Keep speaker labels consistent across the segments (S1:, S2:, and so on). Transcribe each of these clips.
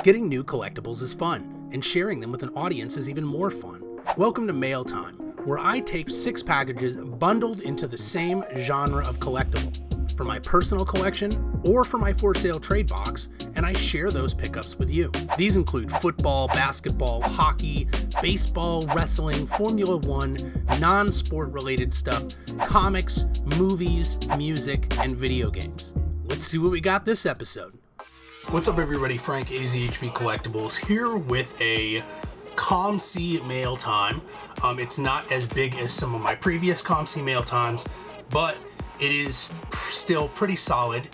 S1: Getting new collectibles is fun, and sharing them with an audience is even more fun. Welcome to Mail Time, where I tape 6 packages bundled into the same genre of collectible, for my personal collection or for my for sale trade box, and I share those pickups with you. These include football, basketball, hockey, baseball, wrestling, Formula 1, non-sport related stuff, comics, movies, music, and video games. Let's see what we got this episode. What's up everybody, Frank AZHB Collectibles here with a COMC Mail Time. It's not as big as some of my previous COMC Mail Times, but it is still pretty solid.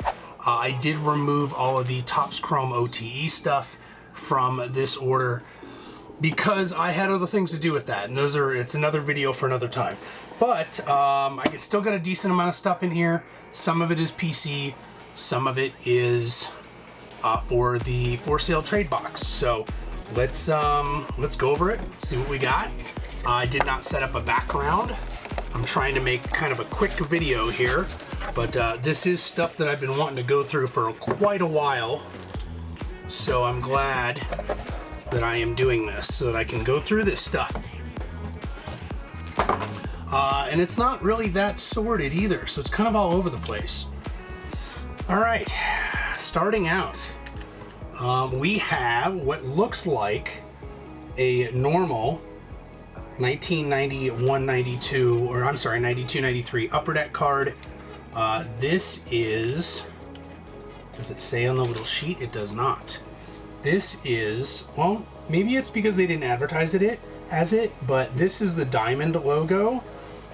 S1: I did remove all of the Topps Chrome OTE stuff from this order because I had other things to do with that, and it's another video for another time. But I still got a decent amount of stuff in here. Some of it is PC, some of it is for the for sale trade box. So let's go over it, see what we got. I did not set up a background. I'm trying to make kind of a quick video here, but this is stuff that I've been wanting to go through for quite a while. So I'm glad that I am doing this so that I can go through this stuff. And it's not really that sorted either, so it's kind of all over the place. All right, starting out, we have what looks like a normal 1991-92, or I'm sorry, 92-93 Upper Deck card. This is, does it say on the little sheet? It does not. This is, well, maybe it's because they didn't advertise it as it, but this is the diamond logo,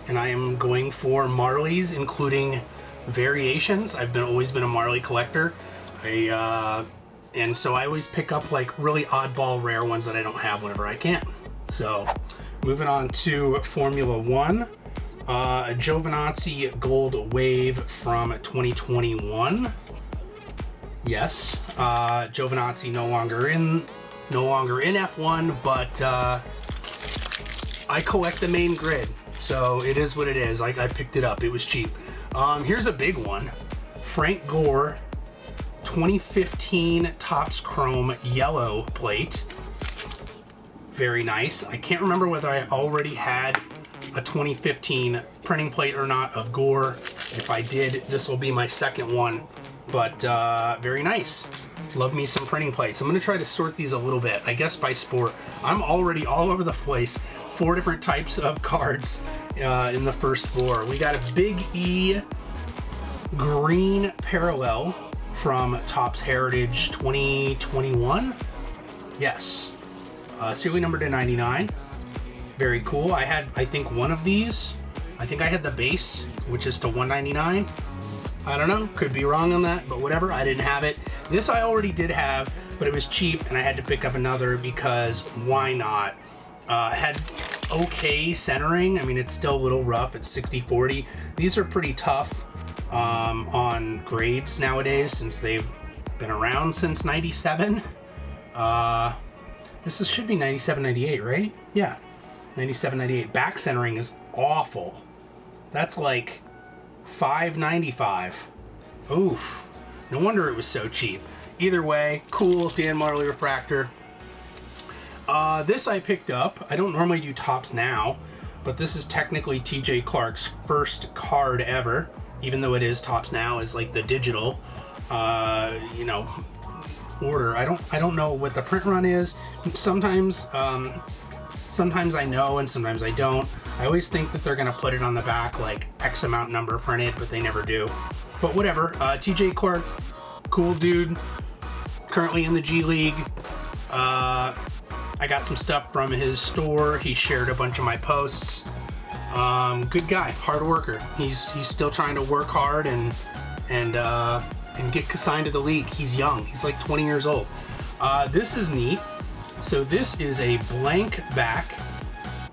S1: and I am going for Marleys, including variations. I've always been a Marley collector. And so I always pick up like really oddball rare ones that I don't have whenever I can. So moving on to Formula 1, a Giovinazzi Gold Wave from 2021. Yes, Giovinazzi no longer in F1, but I collect the main grid, so it is what it is. I picked it up, it was cheap. Here's a big one, Frank Gore 2015 Topps Chrome yellow plate. Very nice. I can't remember whether I already had a 2015 printing plate or not of Gore. If I did, this will be my second one, but very nice. Love me some printing plates. I'm going to try to sort these a little bit, I guess by sport. I'm already all over the place. 4 different types of cards in the first 4. We got a Big E green parallel from Topps Heritage 2021. Yes. Serial number to 99. Very cool. I had, I think, one of these. I think I had the base, which is to 199. I don't know. Could be wrong on that, but whatever. I didn't have it. This I already did have, but it was cheap, and I had to pick up another because why not? It had okay centering. I mean, it's still a little rough. It's 60/40. These are pretty tough on grades nowadays since they've been around since 97. This should be 97-98, right? Yeah, 97-98. Back centering is awful. That's like $5.95. Oof. No wonder it was so cheap. Either way, cool. Dan Marley Refractor. This I picked up. I don't normally do Topps now, but this is technically TJ Clark's first card ever, even though it is Topps now is like the digital, order. I don't know what the print run is. Sometimes I know and sometimes I don't. I always think that they're gonna put it on the back like X amount number printed, but they never do. But whatever. TJ Clark, cool dude, currently in the G League. I got some stuff from his store. He shared a bunch of my posts. Good guy, hard worker. He's still trying to work hard and get signed to the league. He's young. He's like 20 years old. This is neat. So this is a blank back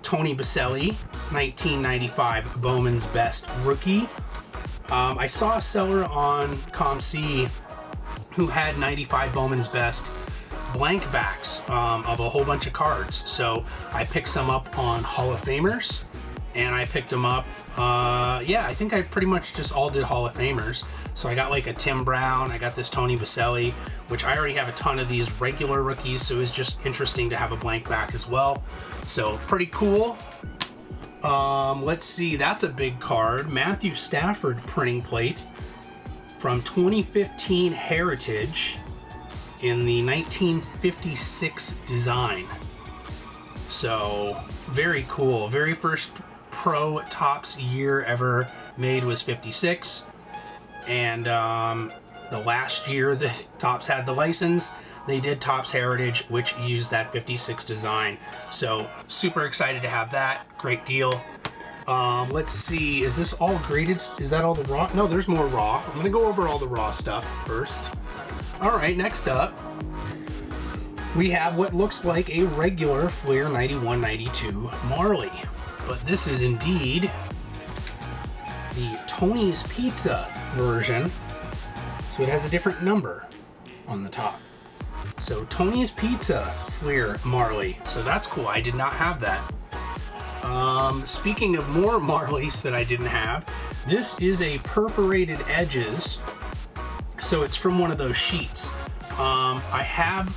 S1: Tony Baselli 1995 Bowman's Best Rookie. I saw a seller on COMC who had 95 Bowman's Best blank backs of a whole bunch of cards. So I picked some up on Hall of Famers, and I picked them up. Yeah, I think I pretty much just all did Hall of Famers. So I got like a Tim Brown, I got this Tony Vaselli, which I already have a ton of these regular rookies, so it was just interesting to have a blank back as well. So pretty cool. Let's see, that's a big card. Matthew Stafford printing plate from 2015 Heritage in the 1956 design. So very cool. Very first Pro Topps year ever made was 56. And the last year that Topps had the license, they did Topps Heritage, which used that 56 design. So super excited to have that. Great deal. Let's see, is this all graded? Is that all the raw? No, there's more raw. I'm gonna go over all the raw stuff first. All right, next up, we have what looks like a regular Fleer 91-92 Marley, but this is indeed the Tony's Pizza version, so it has a different number on the top. So Tony's Pizza Fleer Marley, so that's cool. I did not have that. Speaking of more Marleys that I didn't have, this is a Perforated Edges, so it's from one of those sheets. I have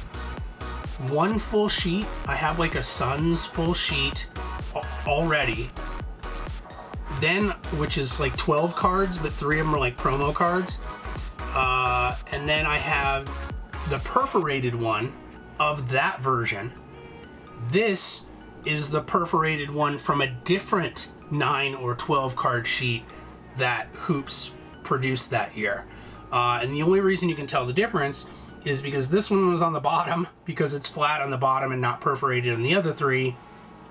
S1: one full sheet. I have like a Suns full sheet already. Then, which is like 12 cards, but 3 of them are like promo cards. And then I have the perforated one of that version. This is the perforated one from a different 9 or 12 card sheet that Hoops produced that year. And the only reason you can tell the difference is because this one was on the bottom, because it's flat on the bottom and not perforated in the other 3.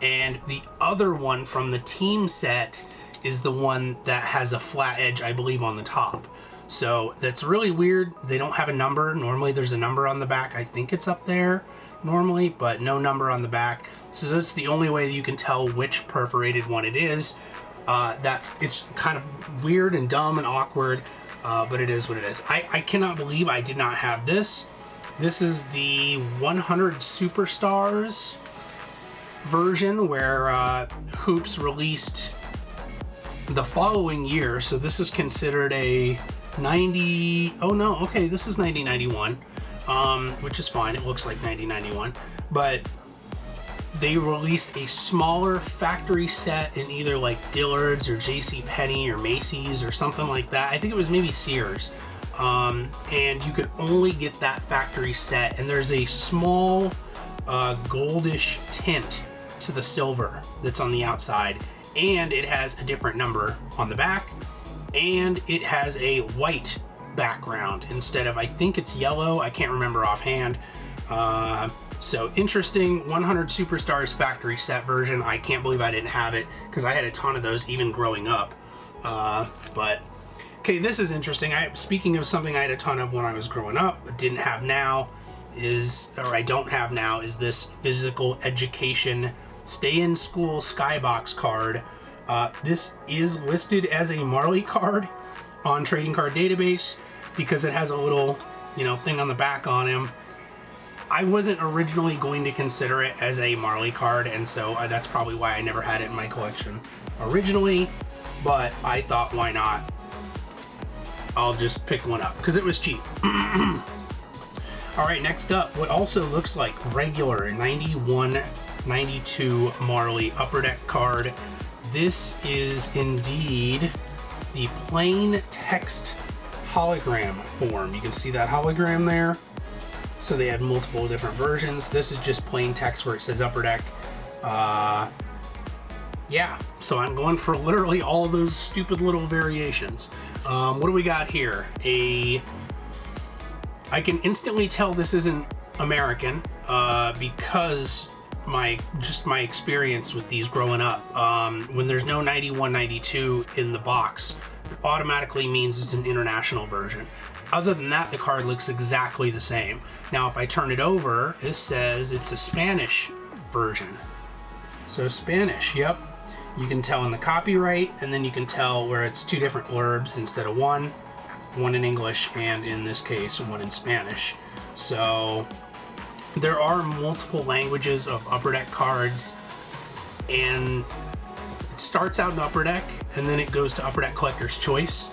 S1: And the other one from the team set is the one that has a flat edge, I believe, on the top. So that's really weird. They don't have a number. Normally there's a number on the back. I think it's up there normally, but no number on the back. So that's the only way that you can tell which perforated one it is. It's kind of weird and dumb and awkward, but it is what it is. I cannot believe I did not have this. This is the 100 Superstars version where Hoops released the following year. So this is considered a 90. Oh no, okay, this is 9091, which is fine. It looks like 9091, but they released a smaller factory set in either like Dillard's or JCPenney or Macy's or something like that. I think it was maybe Sears. And you could only get that factory set, and there's a small goldish tint to the silver that's on the outside, and it has a different number on the back, and it has a white background instead of, I think it's yellow, I can't remember offhand. So interesting. 100 Superstars factory set version. I can't believe I didn't have it, because I had a ton of those even growing up. But okay, this is interesting. Speaking of something I had a ton of when I was growing up but didn't have now, I don't have now, is this physical education stay in school Skybox card. This is listed as a Marley card on Trading Card Database because it has a little, thing on the back on him. I wasn't originally going to consider it as a Marley card, and so that's probably why I never had it in my collection originally, but I thought, why not? I'll just pick one up because it was cheap. All right, next up, what also looks like regular 91-92 Marley Upper Deck card. This is indeed the plain text hologram form. You can see that hologram there. So they had multiple different versions. This is just plain text where it says Upper Deck. Yeah, so I'm going for literally all those stupid little variations. What do we got here? I can instantly tell this isn't American because my experience with these growing up. When there's no 91-92 in the box, it automatically means it's an international version. Other than that, the card looks exactly the same. Now, if I turn it over, it says it's a Spanish version. So Spanish, yep. You can tell in the copyright, and then you can tell where it's 2 different blurbs instead of one in English, and in this case, one in Spanish. So there are multiple languages of Upper Deck cards, and starts out in Upper Deck, and then it goes to Upper Deck Collector's Choice.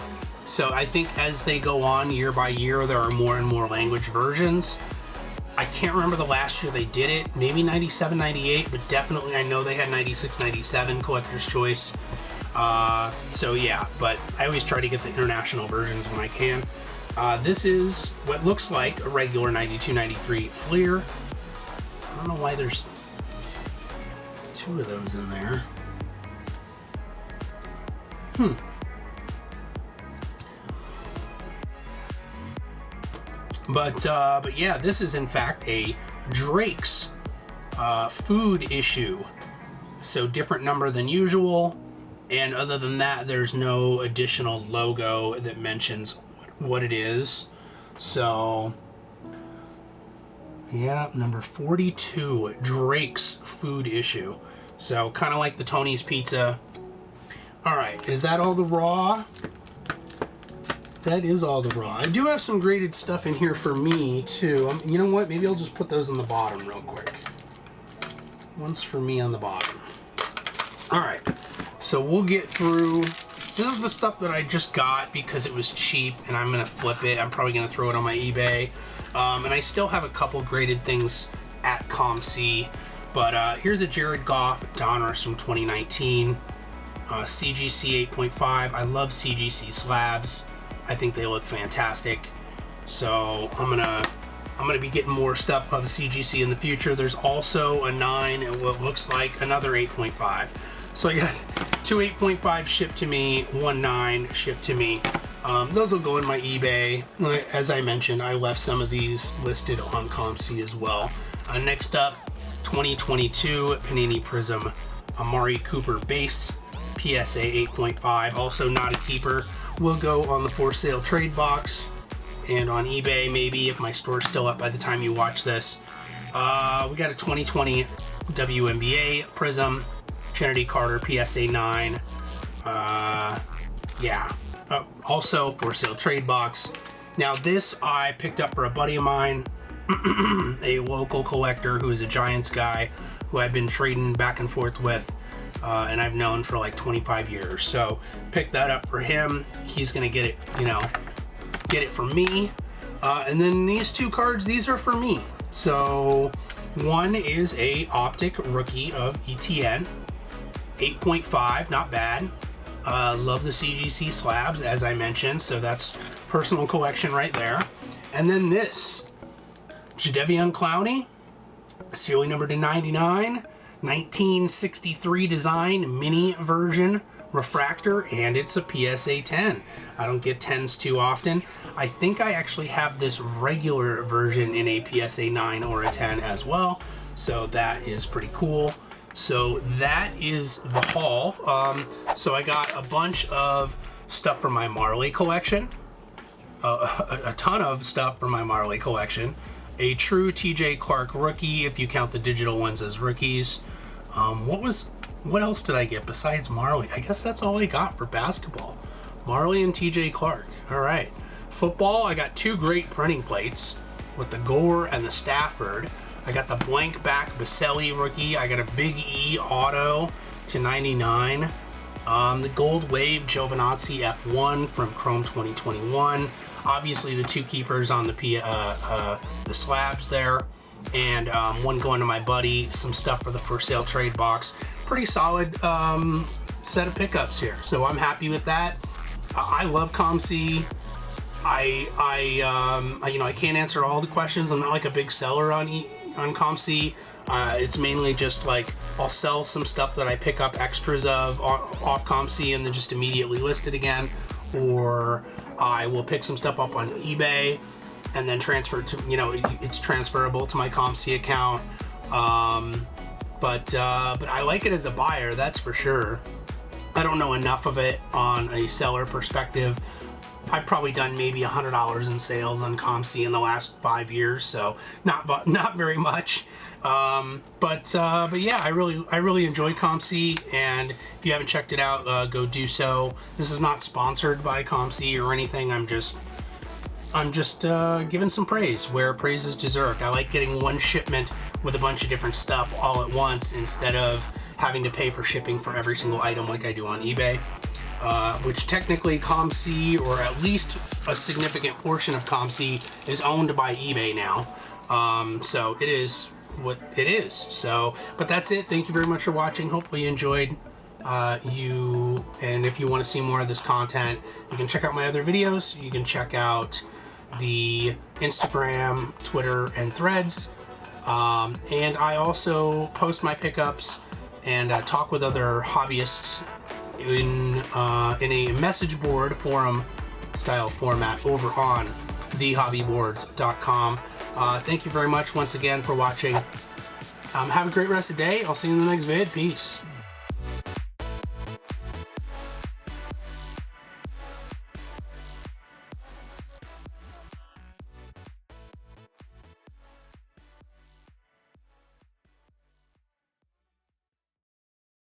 S1: So I think as they go on year by year, there are more and more language versions. I can't remember the last year they did it, maybe 97, 98, but definitely I know they had 96, 97 Collector's Choice. So yeah, but I always try to get the international versions when I can. This is what looks like a regular 92, 93 Fleer. I don't know why there's two of those in there. But yeah, this is in fact a Drake's food issue. So different number than usual. And other than that, there's no additional logo that mentions what it is. So yeah, number 42, Drake's food issue. So kind of like the Tony's Pizza. All right, is that all the raw? That is all the raw. I do have some graded stuff in here for me too. You know what? Maybe I'll just put those on the bottom real quick. One's for me on the bottom. All right, so we'll get through. This is the stuff that I just got because it was cheap, and I'm gonna flip it. I'm probably gonna throw it on my eBay. And I still have a couple graded things at COMC. But here's a Jared Goff Donruss from 2019. CGC 8.5. I love CGC slabs. I think they look fantastic. So I'm gonna be getting more stuff of CGC in the future. There's also a 9 and what looks like another 8.5. So I got two 8.5 shipped to me, one 9 shipped to me. Those will go in my eBay. As I mentioned, I left some of these listed on COMC as well. Next up, 2022 Panini Prizm Amari Cooper base, PSA 8.5. Also not a keeper. Will go on the for sale trade box and on eBay maybe if my store's still up by the time you watch this. We got a 2020 WNBA Prizm, Trinity Carter PSA 9. Yeah. Also for sale trade box. Now this I picked up for a buddy of mine, a local collector who is a Giants guy who I've been trading back and forth with. And I've known for like 25 years. So pick that up for him. He's gonna get it, get it from me. And then these two cards, these are for me. So one is a Optic rookie of ETN, 8.5, not bad. Love the CGC slabs, as I mentioned. So that's personal collection right there. And then this, Jadeveon Clowney, serial number to 99. 1963 design, mini version, refractor, and it's a PSA 10. I don't get 10s too often. I think I actually have this regular version in a PSA 9 or a 10 as well, so that is pretty cool. So that is the haul. So I got a bunch of stuff from my Marley collection, a ton of stuff from my Marley collection, a true TJ Clark rookie if you count the digital ones as rookies. What else did I get besides Marley? I guess that's all I got for basketball. Marley and TJ Clark. All right. Football, I got two great printing plates with the Gore and the Stafford. I got the blank back Baselli rookie. I got a Big E auto to 99. The Gold Wave Giovinazzi F1 from Chrome 2021. Obviously the two keepers on the slabs there. And one going to my buddy, some stuff for the for sale trade box. Pretty solid set of pickups here, so I'm happy with that. I love COMC. I can't answer all the questions. I'm not like a big seller on COMC. It's mainly just like I'll sell some stuff that I pick up extras of off COMC and then just immediately list it again, or I will pick some stuff up on eBay and then transfer to, it's transferable to my COMC account. But I like it as a buyer, that's for sure. I don't know enough of it on a seller perspective. I've probably done maybe $100 in sales on COMC in the last 5 years, so not very much. But yeah, I really enjoy COMC, and if you haven't checked it out, go do so. This is not sponsored by COMC or anything. I'm just I'm just giving some praise where praise is deserved. I like getting one shipment with a bunch of different stuff all at once instead of having to pay for shipping for every single item like I do on eBay, which technically COMC, or at least a significant portion of COMC, is owned by eBay now. So it is what it is. So, but that's it. Thank you very much for watching. Hopefully you enjoyed. And if you want to see more of this content, you can check out my other videos. You can check out the Instagram, Twitter, and Threads. And I also post my pickups and talk with other hobbyists in a message board forum style format over on thehobbyboards.com. Thank you very much once again for watching. Have a great rest of the day. I'll see you in the next vid. Peace.